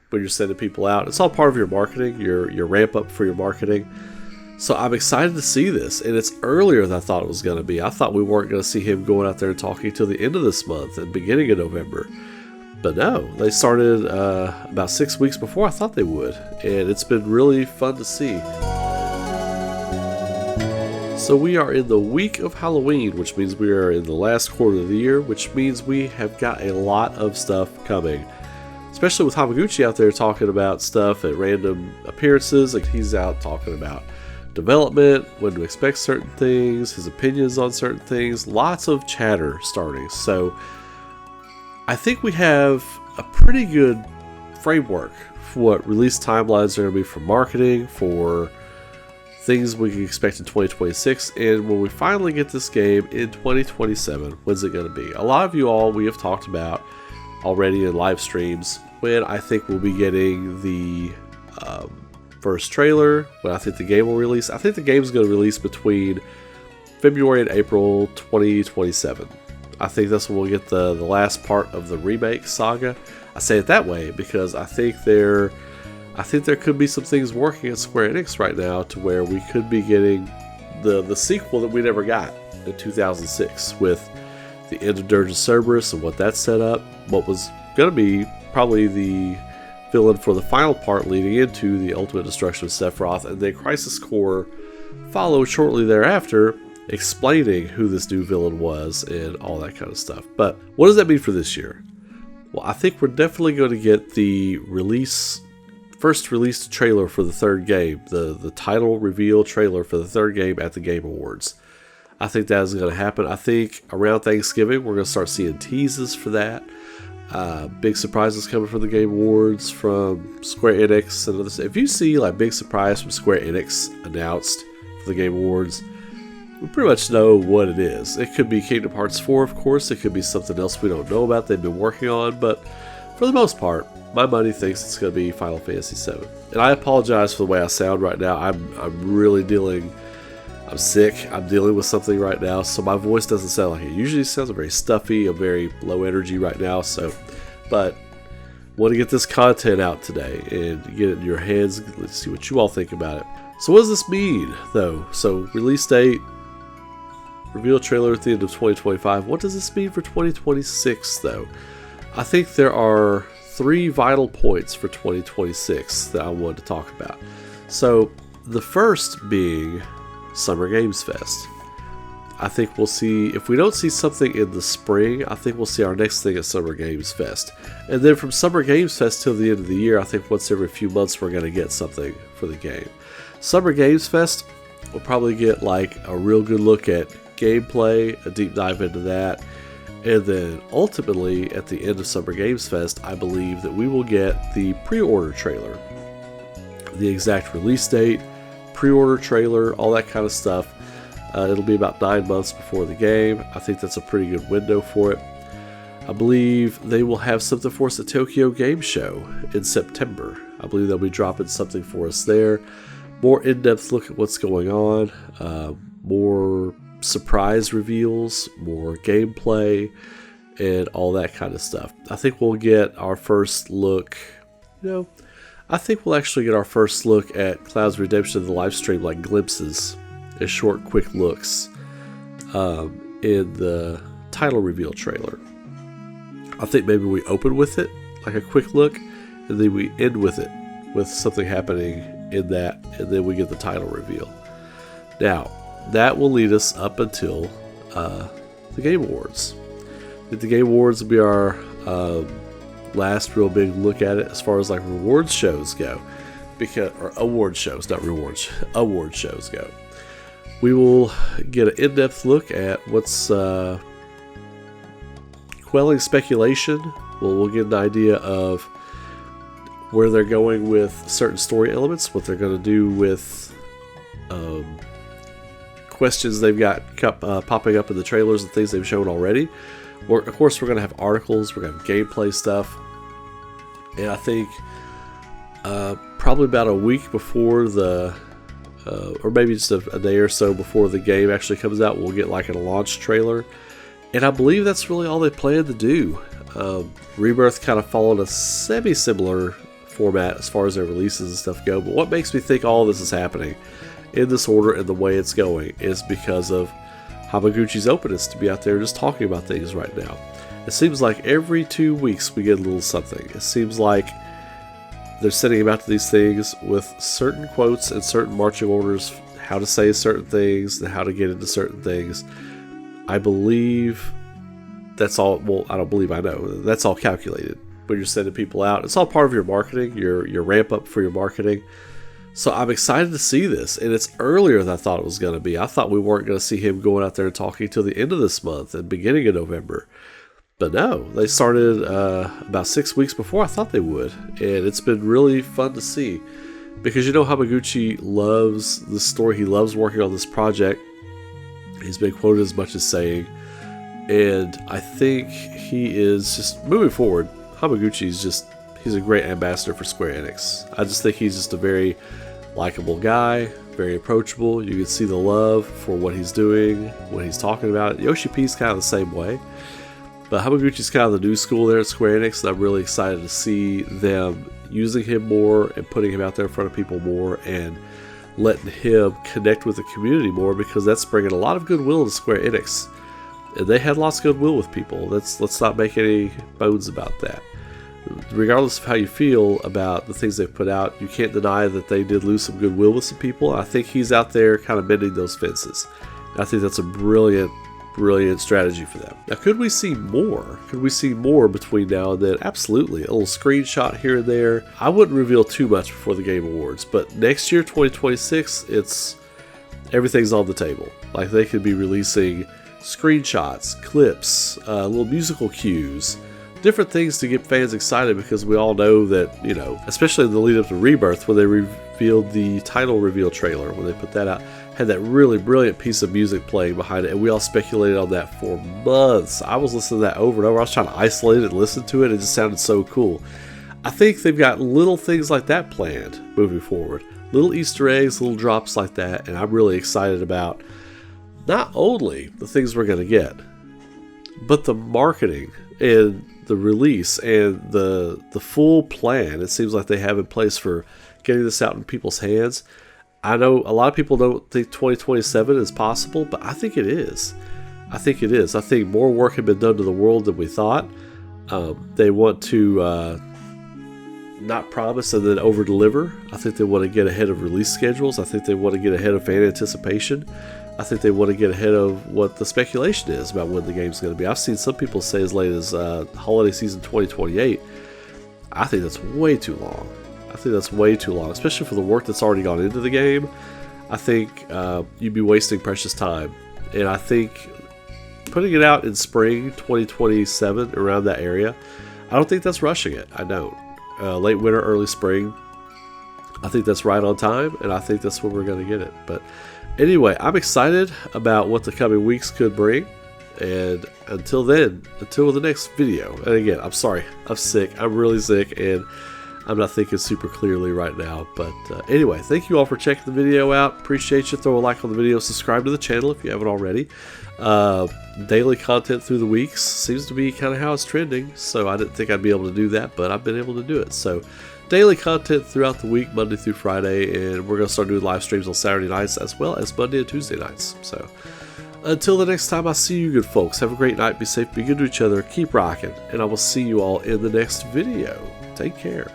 when you're sending people out. It's all part of your marketing, your ramp up for your marketing. So I'm excited to see this, and it's earlier than I thought it was going to be. I thought we weren't going to see him going out there and talking till the end of this month and beginning of November. But no, they started about 6 weeks before I thought they would, and it's been really fun to see. So we are in the week of Halloween, which means we are in the last quarter of the year, which means we have got a lot of stuff coming. Especially with Hamaguchi out there talking about stuff at random appearances. Like, he's out talking about development, when to expect certain things, his opinions on certain things, lots of chatter starting. So I think we have a pretty good framework for what release timelines are going to be for marketing, for things we can expect in 2026, and when we finally get this game in 2027, when's it going to be? A lot of you all we have talked about already in live streams when I think we'll be getting the first trailer, when I think the game will release. I think the game is going to release between February and April 2027. I think that's when we'll get the last part of the remake saga. I say it that way because I think there could be some things working at Square Enix right now to where we could be getting the sequel that we never got in 2006 with the end of Dirge of Cerberus and what that set up, what was going to be probably the villain for the final part leading into the ultimate destruction of Sephiroth, and then Crisis Core followed shortly thereafter, explaining who this new villain was and all that kind of stuff. But what does that mean for this year? Well, I think we're definitely going to get the first released trailer for the third game, the title reveal trailer for the third game at the Game Awards. I think that is going to happen. I think around Thanksgiving we're going to start seeing teases for that. Big surprises coming from the Game Awards from Square Enix and others. If you see like big surprise from Square Enix announced for the Game Awards, we pretty much know what it is. It could be Kingdom Hearts 4, of course. It could be something else we don't know about they've been working on, but for the most part, my money thinks it's going to be Final Fantasy VII. And I apologize for the way I sound right now. I'm really I'm sick. I'm dealing with something right now, so my voice doesn't sound like it usually sounds. I'm very stuffy. I'm very low energy right now. But want to get this content out today and get it in your hands. Let's see what you all think about it. So what does this mean, though? So release date, reveal trailer at the end of 2025. What does this mean for 2026, though? I think there are 3 vital points for 2026 that I wanted to talk about. So the first being Summer Games Fest. I think we'll see, if we don't see something in the spring, I think we'll see our next thing at Summer Games Fest. And then from Summer Games Fest till the end of the year, I think once every few months we're going to get something for the game. Summer Games Fest, we'll probably get like a real good look at gameplay, a deep dive into that. And then ultimately at the end of Summer Games Fest, I believe that we will get the pre-order trailer. The exact release date, pre-order trailer, all that kind of stuff. It'll be about 9 months before the game. I think that's a pretty good window for it. I believe they will have something for us at Tokyo Game Show in September. I believe they'll be dropping something for us there. More in-depth look at what's going on. More surprise reveals, more gameplay, and all that kind of stuff. I think we'll get our first look, I think we'll actually get our first look at Cloud's Redemption in the live stream, like glimpses, as short, quick looks in the title reveal trailer. I think maybe we open with it, like a quick look, and then we end with it, with something happening in that, and then we get the title reveal. Now, that will lead us up until the Game Awards. I think the Game Awards will be our last real big look at it as far as like rewards shows go, or award shows, not rewards, award shows go. We will get an in-depth look at what's quelling speculation. We'll get an idea of where they're going with certain story elements, what they're going to do with questions they've got popping up in the trailers and things they've shown already. Of course, we're going to have articles, we're going to have gameplay stuff, and I think probably about a week before or maybe just a day or so before the game actually comes out, we'll get like a launch trailer, and I believe that's really all they plan to do. Rebirth kind of followed a semi-similar format as far as their releases and stuff go. But what makes me think all this is happening in this order and the way it's going is because of Hamaguchi's openness to be out there just talking about things right now. It seems like every 2 weeks we get a little something. It seems like they're sending him out to these things with certain quotes and certain marching orders, how to say certain things and how to get into certain things. I believe that's all, well, I don't believe, I know, that's all calculated. When you're sending people out, it's all part of your marketing, your ramp up for your marketing. So I'm excited to see this, and it's earlier than I thought it was going to be. I thought we weren't going to see him going out there and talking till the end of this month and beginning of November. But no, they started about 6 weeks before I thought they would, and it's been really fun to see. Because you know Hamaguchi loves the story, he loves working on this project. He's been quoted as much as saying, and I think he is just moving forward. Hamaguchi's just, he's a great ambassador for Square Enix. I just think he's just a very likable guy, very approachable. You can see the love for what he's doing, what he's talking about. Yoshi P's kind of the same way. But Hamaguchi's kind of the new school there at Square Enix, and I'm really excited to see them using him more and putting him out there in front of people more and letting him connect with the community more, because that's bringing a lot of goodwill to Square Enix. And they had lots of goodwill with people. Let's not make any bones about that. Regardless of how you feel about the things they've put out, you can't deny that they did lose some goodwill with some people. I think he's out there kind of mending those fences. I think that's a brilliant strategy for them. Now, could we see more? Could we see more between now and then? Absolutely. A little screenshot here and there. I wouldn't reveal too much before the Game Awards, but next year, 2026, everything's on the table. Like, they could be releasing screenshots, clips, little musical cues, different things to get fans excited, because we all know that, you know, especially in the lead up to Rebirth, when they revealed the title reveal trailer, when they put that out, had that really brilliant piece of music playing behind it, and we all speculated on that for months. I was listening to that over and over. I was trying to isolate it and listen to it. It just sounded so cool. I think they've got little things like that planned moving forward. Little Easter eggs, little drops like that, and I'm really excited about not only the things we're going to get, but the marketing and the release and the full plan it seems like they have in place for getting this out in people's hands. I know a lot of people don't think 2027 is possible, but I think it is. I think more work had been done to the world than we thought. They want to not promise and then over-deliver. I think they want to get ahead of release schedules. I think they want to get ahead of fan anticipation. I think they want to get ahead of what the speculation is about when the game's going to be. I've seen some people say as late as holiday season 2028. I think that's way too long. Especially for the work that's already gone into the game. I think you'd be wasting precious time. And I think putting it out in spring 2027, around that area, I don't think that's rushing it. I don't. Late winter, early spring, I think that's right on time, and I think that's when we're going to get it. But anyway, I'm excited about what the coming weeks could bring. And until then, until the next video, and again, I'm sorry, I'm sick. I'm really sick, and I'm not thinking super clearly right now. But anyway, thank you all for checking the video out. Appreciate you. Throw a like on the video. Subscribe to the channel if you haven't already. Daily content through the weeks seems to be kind of how it's trending. So I didn't think I'd be able to do that, but I've been able to do it. So daily content throughout the week, Monday through Friday. And we're going to start doing live streams on Saturday nights as well as Monday and Tuesday nights. So until the next time I see you good folks, have a great night. Be safe, be good to each other, keep rocking. And I will see you all in the next video. Take care.